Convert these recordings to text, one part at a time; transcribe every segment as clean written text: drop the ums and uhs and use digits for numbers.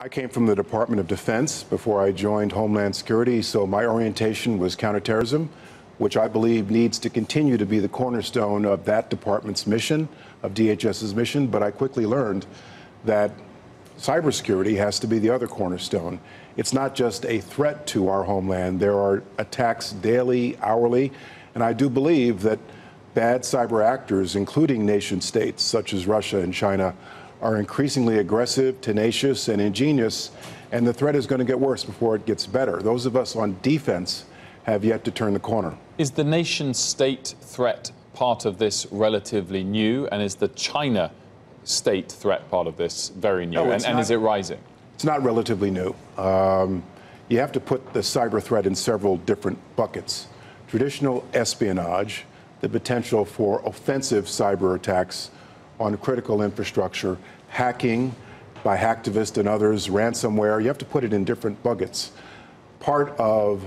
I came from the Department of Defense before I joined Homeland Security, so my orientation was counterterrorism, which I believe needs to continue to be the cornerstone of that department's mission, of DHS's mission. But I quickly learned that cybersecurity has to be the other cornerstone. It's not just a threat to our homeland. There are attacks daily, hourly, and I do believe that bad cyber actors, including nation states such as Russia and China, are increasingly aggressive, tenacious, and ingenious, and the threat is going to get worse before it gets better. Those of us on defense have yet to turn the corner. Is the nation-state threat part of this relatively new, and is the China state threat part of this very new, No, and is it rising? It's not relatively new. You have to put the cyber threat in several different buckets. Traditional espionage, the potential for offensive cyber attacks on critical infrastructure, hacking by hacktivists and others, ransomware. You have to put it in different buckets. Part of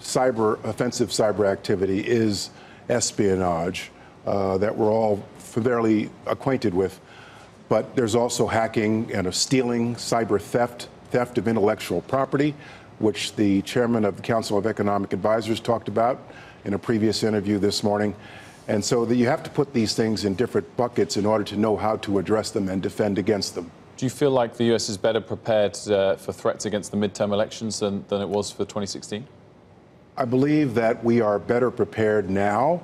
offensive cyber activity is espionage that we're all fairly acquainted with. But there's also hacking and stealing, cyber theft, theft of intellectual property, which the chairman of the Council of Economic Advisors talked about in a previous interview this morning. And so you have to put these things in different buckets in order to know how to address them and defend against them. Do you feel like the U.S. is better prepared for threats against the midterm elections than it was for 2016? I believe that we are better prepared now.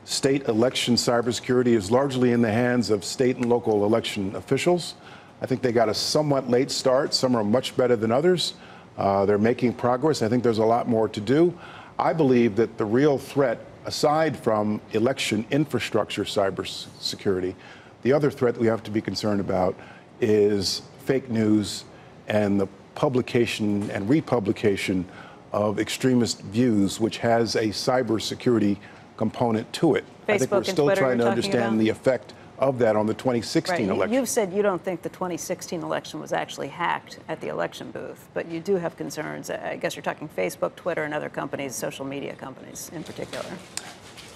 State election cybersecurity is largely in the hands of state and local election officials. I think they got a somewhat late start. Some are much better than others. They're making progress. I think there's a lot more to do. I believe that the real threat, aside from election infrastructure cybersecurity, the other threat we have to be concerned about is fake news and the publication and republication of extremist views, which has a cybersecurity component to it. Facebook I think we're still trying to understand the effect of that on the 2016 election. You've said you don't think the 2016 election was actually hacked at the election booth, but you do have concerns. I guess you're talking Facebook, Twitter, and other companies, social media companies in particular.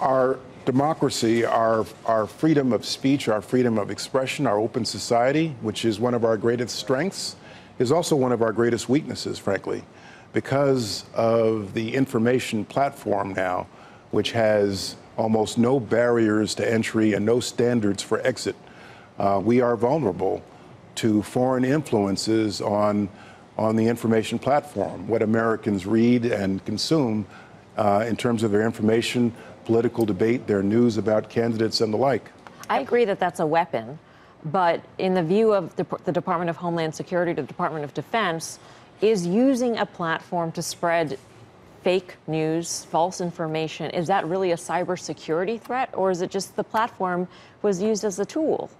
Our democracy, our freedom of speech, our freedom of expression, our open society, which is one of our greatest strengths, is also one of our greatest weaknesses, frankly, because of the information platform now, which has almost no barriers to entry and no standards for exit. We are vulnerable to foreign influences on the information platform, what Americans read and consume in terms of their information, political debate, their news about candidates and the like. I agree that that's a weapon, but in the view of the Department of Homeland Security, the Department of Defense, is using a platform to spread fake news, false information, is that really a cybersecurity threat, or is it just the platform was used as a tool?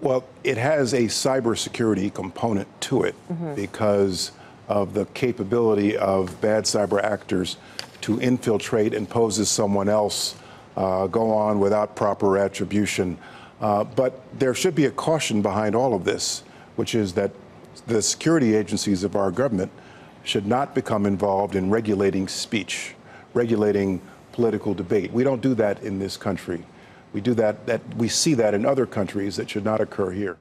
Well, it has a cybersecurity component to it because of the capability of bad cyber actors to infiltrate and pose as someone else, go on without proper attribution. But there should be a caution behind all of this, which is that the security agencies of our government should not become involved in regulating speech, regulating political debate. We don't do that in this country. We do that, we see that in other countries. That should not occur here.